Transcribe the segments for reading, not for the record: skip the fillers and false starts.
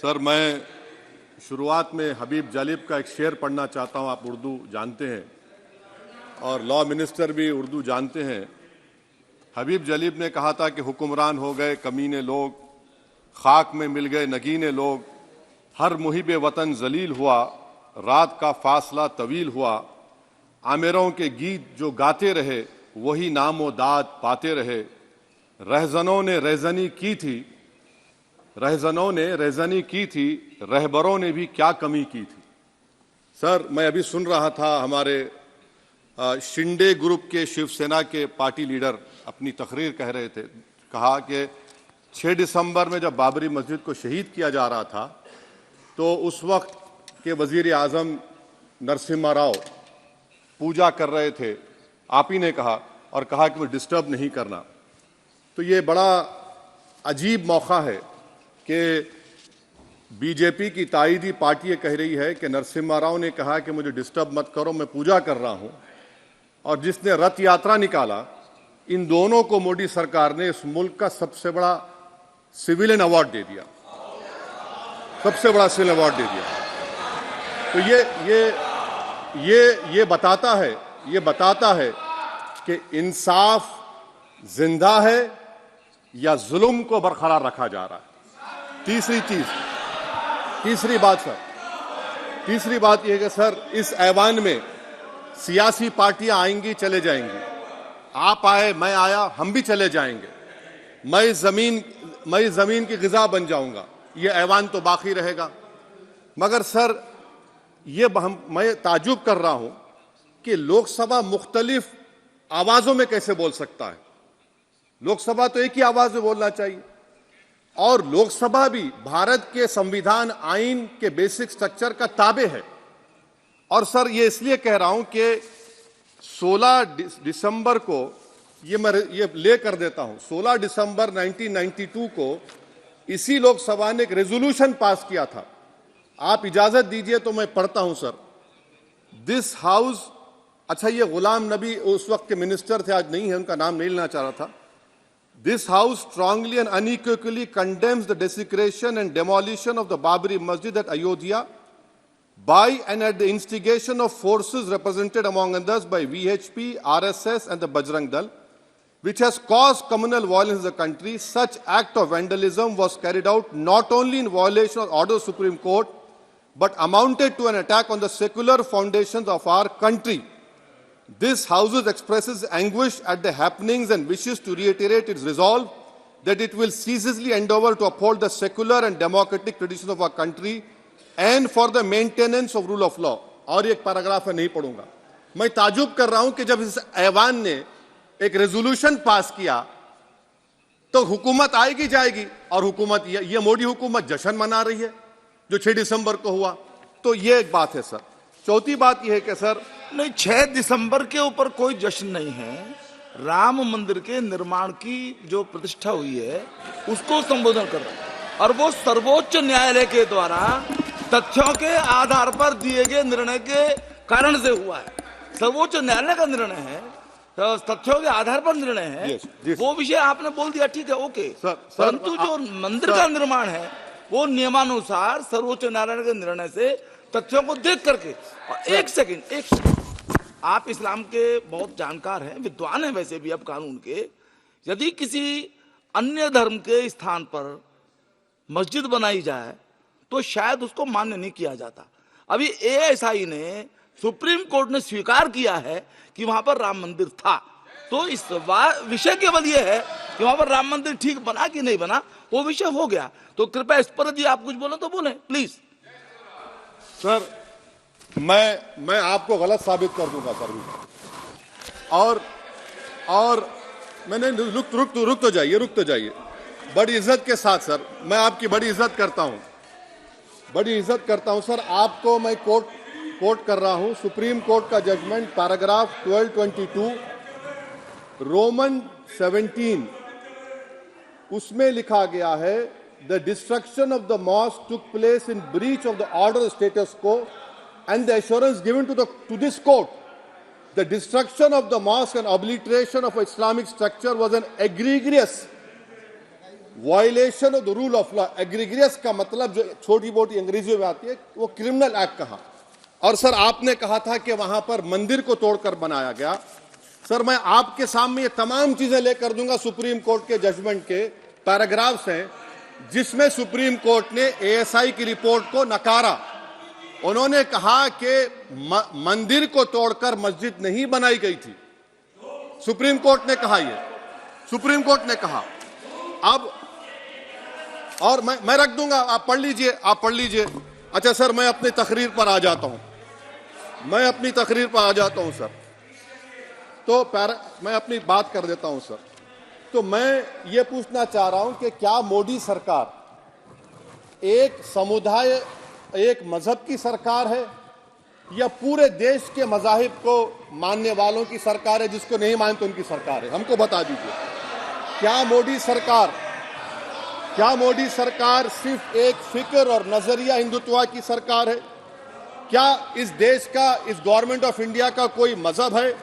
Sir, मैं शुरुआत में हबीब जालिब का एक शेर पढ़ना चाहता हूं। आप उर्दू जानते हैं और लॉ मिनिस्टर भी उर्दू जानते हैं। हबीब जालिब ने कहा था कि हुक्मरान हो गए कमीने लोग, खाक में मिल गए नगीने लोग, हर मुहिब वतन जलील हुआ, रात का फासला तवील हुआ, आमिरों के गीत जो गाते रहे वही नामो दाद पाते रहे, रहजनों ने रेजनी की थी, रहजनों ने रेजनी की थी, रहबरों ने भी क्या कमी की थी। सर, मैं अभी सुन रहा था हमारे शिंदे ग्रुप के शिवसेना के पार्टी लीडर अपनी तकरीर कह रहे थे। कहा कि 6 दिसंबर में जब बाबरी मस्जिद को शहीद किया जा रहा था तो उस वक्त के वजीर आजम नरसिम्हा राव पूजा कर रहे थे, आप ही ने कहा, और कहा कि मुझे डिस्टर्ब नहीं करना। तो ये बड़ा अजीब मौका है कि बीजेपी की ताईदी पार्टी ये कह रही है कि नरसिम्हा राव ने कहा कि मुझे डिस्टर्ब मत करो, मैं पूजा कर रहा हूं, और जिसने रथ यात्रा निकाला, इन दोनों को मोदी सरकार ने इस मुल्क का सबसे बड़ा सिविलियन अवार्ड दे दिया, सबसे बड़ा सिविलियन अवार्ड दे दिया। तो ये बताता है कि इंसाफ जिंदा है या जुल्म को बरकरार रखा जा रहा है। तीसरी बात यह है कि सर, इस ऐवान में सियासी पार्टियां आएंगी, चले जाएंगी, आप आए, मैं आया, हम भी चले जाएंगे, मैं जमीन की गिजा बन जाऊंगा, ये ऐवान तो बाकी रहेगा। मगर सर, मैं ताजुब कर रहा हूं कि लोकसभा मुख्तलिफ आवाजों में कैसे बोल सकता है। लोकसभा तो एक ही आवाज में बोलना चाहिए, और लोकसभा भी भारत के संविधान आइन के बेसिक स्ट्रक्चर का ताबे है। और सर, ये इसलिए कह रहा हूं कि 16 दिसंबर को ये ले कर देता हूं, 16 दिसंबर 1992 को इसी लोकसभा ने एक रेजोल्यूशन पास किया था। आप इजाजत दीजिए तो मैं पढ़ता हूं सर। दिस हाउस, अच्छा, ये गुलाम नबी उस वक्त के मिनिस्टर थे, आज नहीं है, उनका नाम नहीं लेना चाह रहा था। This house strongly and unequivocally condemns the desecration and demolition of the Babri Masjid at Ayodhya by and at the instigation of forces represented among others by VHP, RSS and the Bajrang Dal, which has caused communal violence in the country. Such act of vandalism was carried out not only in violation of order of Supreme Court, but amounted to an attack on the secular foundations of our country. This House expresses anguish at the happenings and wishes to reiterate its resolve that it will ceaselessly endeavor to uphold the secular and democratic traditions of our country and for the maintenance of rule of law. और एक paragraph है, नहीं पढ़ूंगा। मैं ताजुब कर रहा हूं कि जब इस ऐवान ने एक रेजोल्यूशन पास किया तो हुकूमत आएगी जाएगी, और हुकूमत, ये मोदी हुकूमत जश्न मना रही है जो 6 दिसंबर को हुआ। तो ये एक बात है सर। चौथी बात यह है कि सर, नहीं, 6 दिसंबर के ऊपर कोई जश्न नहीं है। राम मंदिर के निर्माण की जो प्रतिष्ठा हुई है उसको संबोधन कर रहा है, और वो सर्वोच्च न्यायालय के द्वारा तथ्यों के आधार पर दिए गए निर्णय के कारण से हुआ है। सर्वोच्च न्यायालय का निर्णय है, तो तथ्यों के आधार पर निर्णय है। वो विषय आपने बोल दिया, ठीक है, ओके। परंतु जो मंदिर का निर्माण है वो नियमानुसार सर्वोच्च न्यायालय के निर्णय से तथ्यों को देख करके। और एक सेकंड, आप इस्लाम के बहुत जानकार हैं, विद्वान हैं वैसे भी अब कानून के। यदि किसी अन्य धर्म के स्थान पर मस्जिद बनाई जाए तो शायद उसको मान्य नहीं किया जाता। अभी एएसआई ने, सुप्रीम कोर्ट ने स्वीकार किया है कि वहां पर राम मंदिर था। तो इस विषय केवल यह है कि वहां पर राम मंदिर ठीक बना कि नहीं बना, वो विषय हो गया। तो कृपया इस पर यदि आप कुछ बोले तो बोले प्लीज। सर, मैं आपको गलत साबित कर दूंगा सर भी। और मैंने रुक तो जाइए बड़ी इज्जत के साथ सर, मैं आपकी बड़ी इज्जत करता हूं सर। आपको मैं कोट कर रहा हूं सुप्रीम कोर्ट का जजमेंट, पैराग्राफ 1222 रोमन 17, उसमें लिखा गया है, the destruction of the mosque took place in breach of the order of status quo and the assurance given to this court. The destruction of the mosque and obliteration of Islamic structure was an egregious violation of the rule of law, egregious का मतलब जो छोटी मोटी अंग्रेजी में आती है वो क्रिमिनल एक्ट कहा। और सर आपने कहा था कि वहां पर मंदिर को तोड़कर बनाया गया। सर मैं आपके सामने ये तमाम चीजें लेकर दूंगा, सुप्रीम कोर्ट के जजमेंट के पैराग्राफ्स हैं जिसमें सुप्रीम कोर्ट ने एएसआई की रिपोर्ट को नकारा। उन्होंने कहा कि मंदिर को तोड़कर मस्जिद नहीं बनाई गई थी। सुप्रीम कोर्ट ने कहा, ये सुप्रीम कोर्ट ने कहा। अब और मैं रख दूंगा, आप पढ़ लीजिए, आप पढ़ लीजिए। अच्छा सर मैं अपनी तकरीर पर आ जाता हूं, मैं अपनी तकरीर पर आ जाता हूं सर। तो मैं अपनी बात कर देता हूं सर। तो मैं ये पूछना चाह रहा हूं कि क्या मोदी सरकार एक समुदाय, एक मजहब की सरकार है या पूरे देश के मजाहिब को मानने वालों की सरकार है, जिसको नहीं मानते उनकी सरकार है? हमको बता दीजिए। क्या मोदी सरकार सिर्फ एक फिक्र और नजरिया हिंदुत्व की सरकार है? क्या इस देश का, इस गवर्नमेंट ऑफ इंडिया का कोई मजहब है?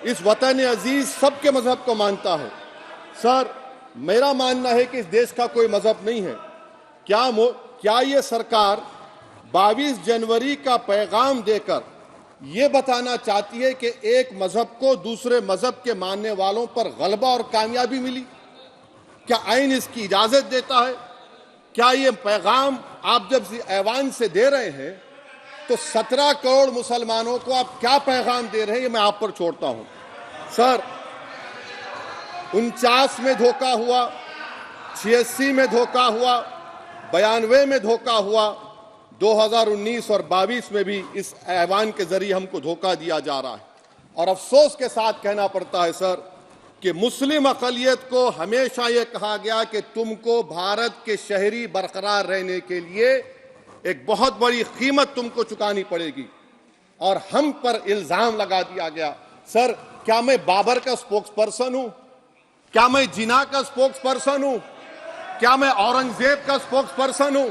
इस वतन अजीज सबके मजहब को मानता है। सर मेरा मानना है कि इस देश का कोई मजहब नहीं है। क्या ये सरकार 22 जनवरी का पैगाम देकर यह बताना चाहती है कि एक मजहब को दूसरे मजहब के मानने वालों पर गलबा और कामयाबी मिली? क्या आइन इसकी इजाजत देता है? क्या ये पैगाम आप जब ऐवान से दे रहे हैं तो 17 करोड़ मुसलमानों को आप क्या पैगाम दे रहे हैं, ये मैं आप पर छोड़ता हूं। सर 49 में धोखा हुआ, 86 में धोखा हुआ, 92 में धोखा हुआ, 2019 और 22 में भी इस ऐवान के जरिए हमको धोखा दिया जा रहा है। और अफसोस के साथ कहना पड़ता है सर कि मुस्लिम अक़लियत को हमेशा यह कहा गया कि तुमको भारत के शहरी बरकरार रहने के लिए एक बहुत बड़ी कीमत तुमको चुकानी पड़ेगी, और हम पर इल्जाम लगा दिया गया। सर क्या मैं बाबर का स्पोक्स पर्सन हूं? क्या मैं जिना का स्पोक्स पर्सन हूं? क्या मैं औरंगजेब का स्पोक्स पर्सन हूं?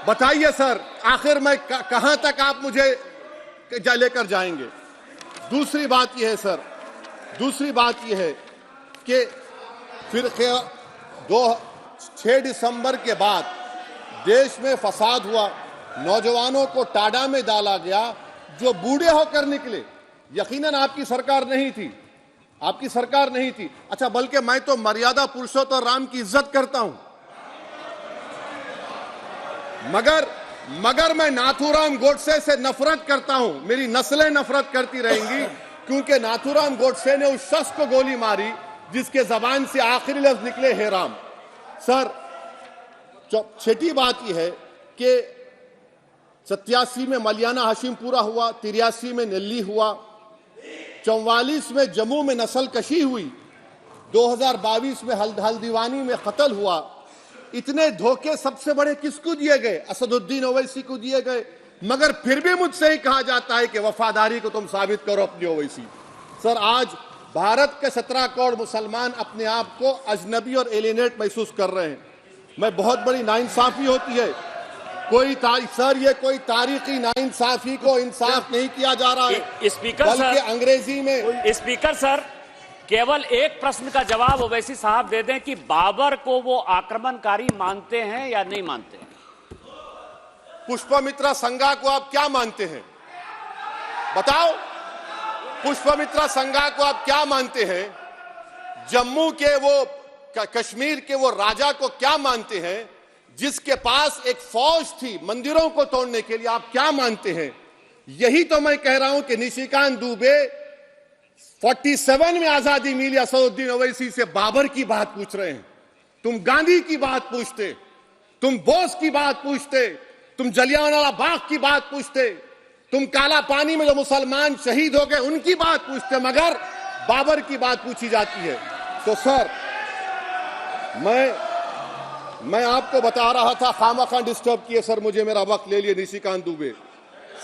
बताइए सर, आखिर मैं कहां तक आप मुझे लेकर जाएंगे? दूसरी बात यह है सर, दूसरी बात यह है कि फिर 6 दिसंबर के बाद देश में फसाद हुआ, नौजवानों को टाडा में डाला गया जो बूढ़े होकर निकले। यकीनन आपकी सरकार नहीं थी, आपकी सरकार नहीं थी। अच्छा बल्कि मैं तो मर्यादा पुरुषोत्तम राम की इज्जत करता हूं, मगर मैं नाथूराम गोडसे से नफरत करता हूं। मेरी नस्लें नफरत करती रहेंगी क्योंकि नाथूराम गोडसे ने उस शख्स को गोली मारी जिसके जबान से आखिरी लफ्ज निकले हे राम। सर छठी बात यह है कि 87 में मलियाना हाशिमपुरा हुआ, 83 में नेल्ली हुआ, 44 में जम्मू में नस्ल कशी हुई, 2022 में हल्दीवानी में कत्ल हुआ। इतने धोखे सबसे बड़े किसको दिए गए? असदुद्दीन ओवैसी को दिए गए। मगर फिर भी मुझसे ही कहा जाता है कि वफादारी को तुम साबित करो अपनी ओवैसी। सर आज भारत के 17 करोड़ मुसलमान अपने आप को अजनबी और एलिनेट महसूस कर रहे हैं। मैं बहुत बड़ी नाइंसाफी होती है, सर ये कोई तारीखी नाइंसाफी को इंसाफ नहीं किया जा रहा है। स्पीकर बल्कि अंग्रेजी में स्पीकर सर केवल एक प्रश्न का जवाब ओवैसी साहब दे दें कि बाबर को वो आक्रमणकारी मानते हैं या नहीं मानते हैं? पुष्पमित्रा संघा को आप क्या मानते हैं? बताओ, पुष्पमित्रा संघा को आप क्या मानते हैं? जम्मू के वो कश्मीर के वो राजा को क्या मानते हैं जिसके पास एक फौज थी मंदिरों को तोड़ने के लिए? आप क्या मानते हैं? यही तो मैं कह रहा हूं कि निशिकांत दुबे 47 में आजादी मिली, असदुद्दीन ओवैसी से बाबर की बात पूछ रहे हैं। तुम गांधी की बात पूछते, तुम बोस की बात पूछते, तुम जलियांवाला बाग की बात पूछते, तुम काला पानी में जो मुसलमान शहीद हो गए उनकी बात पूछते, मगर बाबर की बात पूछी जाती है। तो सर मैं आपको बता रहा था, खामखा डिस्टर्ब किए सर मुझे, मेरा वक्त ले लिए निशिकांत दुबे।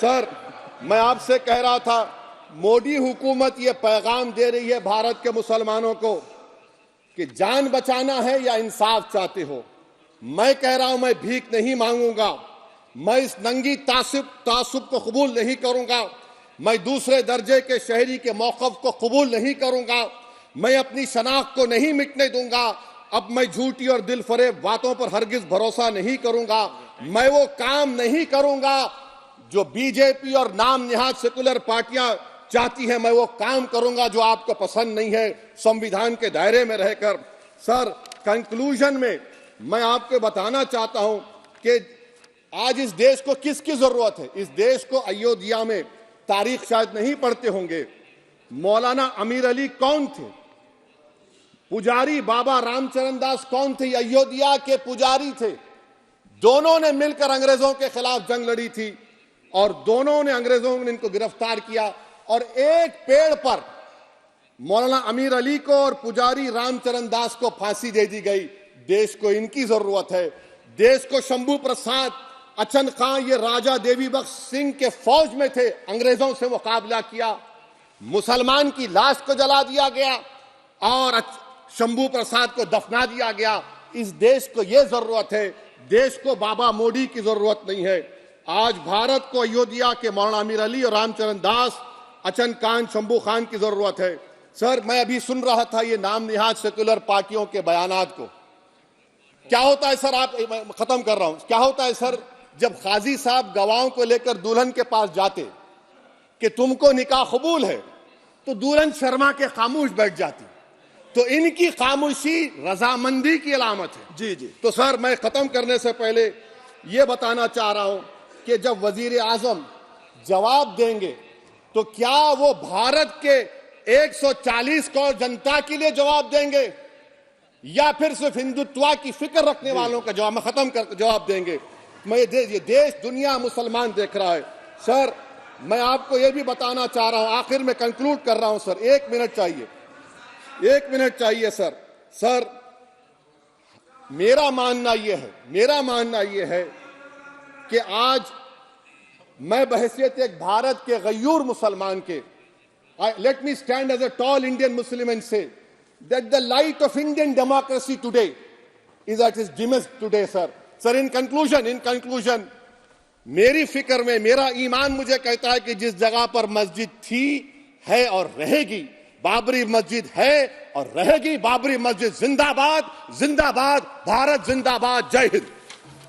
सर मैं आपसे कह रहा था मोदी हुकूमत ये पैगाम दे रही है भारत के मुसलमानों को कि जान बचाना है या इंसाफ चाहते हो। मैं कह रहा हूं मैं भीख नहीं मांगूंगा, मैं इस नंगी तासुब को कबूल नहीं करूंगा, मैं दूसरे दर्जे के शहरी के मौक़िफ़ को कबूल नहीं करूंगा, मैं अपनी शनाख्त को नहीं मिटने दूंगा। अब मैं झूठी और दिल फरेब बातों पर हरगिज भरोसा नहीं करूंगा। मैं वो काम नहीं करूंगा जो बीजेपी और नाम निहाद सेकुलर पार्टियां चाहती हैं। मैं वो काम करूंगा जो आपको पसंद नहीं है, संविधान के दायरे में रहकर। सर, कंक्लूजन में मैं आपको बताना चाहता हूं कि आज इस देश को किसकी जरूरत है। इस देश को अयोध्या में, तारीख शायद नहीं पढ़ते होंगे, मौलाना अमीर अली कौन थे, पुजारी बाबा रामचरण दास कौन थे, अयोध्या के पुजारी थे। दोनों ने मिलकर अंग्रेजों के खिलाफ जंग लड़ी थी और दोनों ने, अंग्रेजों ने इनको गिरफ्तार किया और एक पेड़ पर मौलाना अमीर अली को और पुजारी रामचरण दास को फांसी दे दी गई। देश को इनकी जरूरत है। देश को शंभू प्रसाद, अचन खां, ये राजा देवी बख्श सिंह के फौज में थे, अंग्रेजों से मुकाबला किया, मुसलमान की लाश को जला दिया गया और शंभू प्रसाद को दफना दिया गया। इस देश को यह जरूरत है। देश को बाबा मोदी की जरूरत नहीं है। आज भारत को अयोध्या के मौलाना अमीर अली और रामचरण दास, अचन खान, शंभू खान की जरूरत है। सर, मैं अभी सुन रहा था ये नाम निहाद सेकुलर पार्टियों के बयानात को। क्या होता है सर, आप, खत्म कर रहा हूं, क्या होता है सर, जब काजी साहब गवाहों को लेकर दुल्हन के पास जाते कि तुमको निकाह कबूल है, तो दुल्हन शर्मा के खामोश बैठ जाती। तो इनकी खामोशी रजामंदी की अलामत है। जी जी। तो सर, मैं खत्म करने से पहले यह बताना चाह रहा हूं कि जब वजीर आजम जवाब देंगे तो क्या वो भारत के 140 करोड़ जनता के लिए जवाब देंगे या फिर सिर्फ हिंदुत्व की फिक्र रखने वालों का जवाब, मैं खत्म कर जवाब देंगे। मैं ये देश, दुनिया, मुसलमान देख रहा है। सर, मैं आपको यह भी बताना चाह रहा हूं, आखिर में कंक्लूड कर रहा हूं सर, 1 मिनट चाहिए, 1 मिनट चाहिए सर। सर, मेरा मानना यह है कि आज मैं बहैसियत एक भारत के गयूर मुसलमान के, let me stand as a tall Indian Muslim and say that the light of Indian democracy today is at its dimmest today, sir. Sir, in conclusion, मेरी फिक्र में मेरा ईमान मुझे कहता है कि जिस जगह पर मस्जिद थी, है और रहेगी, बाबरी मस्जिद है और रहेगी, बाबरी मस्जिद जिंदाबाद, जिंदाबाद, भारत जिंदाबाद, जय हिंद।